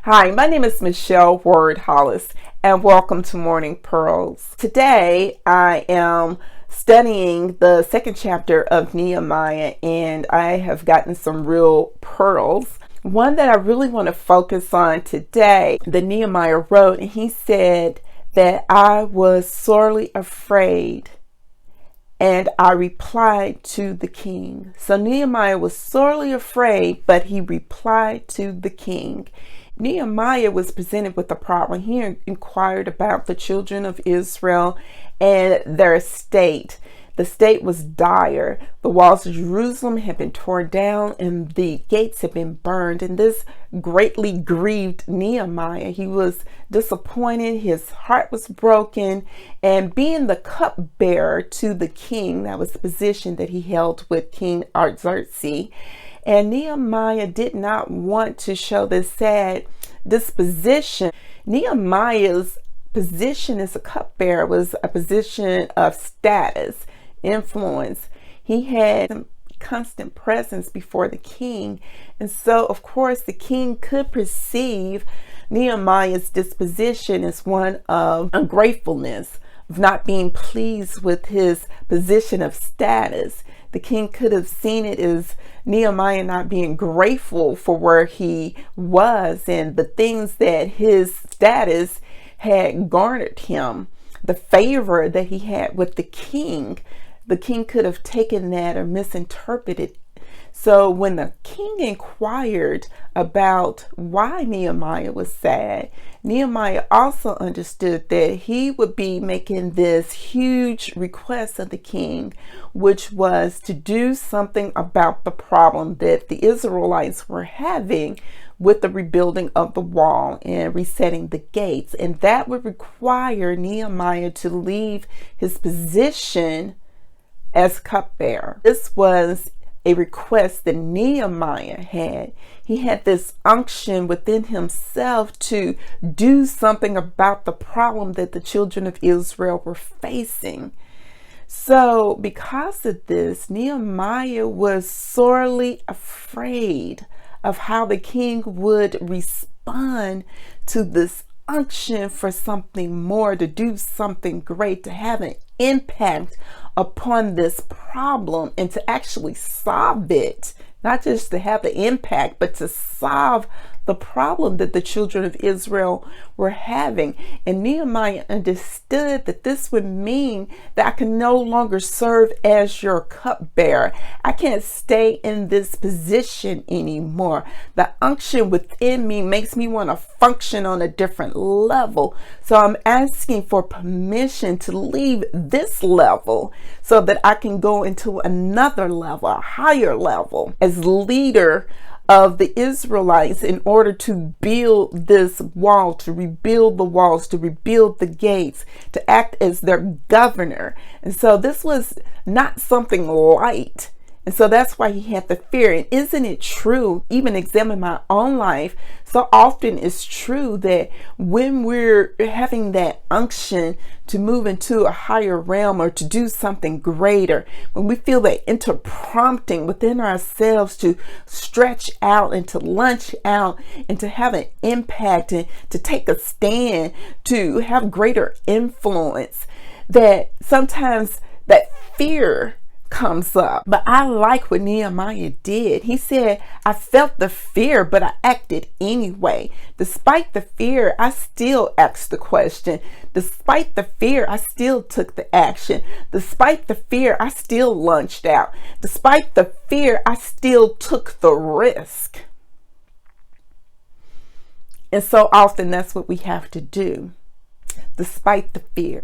Hi, my name is Michelle Ward Hollis, and welcome to Morning Pearls. Today, I am studying the second chapter of Nehemiah, and I have gotten some real pearls. One that I really want to focus on today, that Nehemiah wrote, and he said that I was sorely afraid, and I replied to the king. So Nehemiah was sorely afraid, but he replied to the king. Nehemiah was presented with a problem. He inquired about the children of Israel and their state. The state was dire. The walls of Jerusalem had been torn down and the gates had been burned. And this greatly grieved Nehemiah. He was disappointed. His heart was broken. And being the cupbearer to the king, that was the position that he held with King Artaxerxes. And Nehemiah did not want to show this sad disposition. Nehemiah's position as a cupbearer was a position of status, influence. He had a constant presence before the king. And so, of course, the king could perceive Nehemiah's disposition as one of ungratefulness, of not being pleased with his position of status. The king could have seen it as Nehemiah not being grateful for where he was and the things that his status had garnered him, the favor that he had with the king. The king could have taken that or misinterpreted. So when the king inquired about why Nehemiah was sad, Nehemiah also understood that he would be making this huge request of the king, which was to do something about the problem that the Israelites were having with the rebuilding of the wall and resetting the gates. And that would require Nehemiah to leave his position as cupbearer. This was a request that Nehemiah had. He had this unction within himself to do something about the problem that the children of Israel were facing. So because of this, Nehemiah was sorely afraid of how the king would respond to this unction for something more, to do something great, to have an impact upon this problem and to actually solve it. Not just to have the impact, but to solve the problem that the children of Israel were having. And Nehemiah understood that this would mean that I can no longer serve as your cupbearer. I can't stay in this position anymore. The unction within me makes me want to function on a different level. So I'm asking for permission to leave this level so that I can go into another level, a higher level, as leader of the Israelites in order to build this wall, to rebuild the walls, to rebuild the gates, to act as their governor. And so this was not something light. And so that's why he had the fear. And isn't it true, even examine my own life, so often it's true that when we're having that unction to move into a higher realm or to do something greater, when we feel that interprompting within ourselves to stretch out and to launch out and to have an impact and to take a stand, to have greater influence, that sometimes that fear comes up. But I like what Nehemiah did. He said, I felt the fear, but I acted anyway. Despite the fear, I still asked the question. Despite the fear, I still took the action. Despite the fear, I still launched out. Despite the fear, I still took the risk. And so often that's what we have to do. Despite the fear.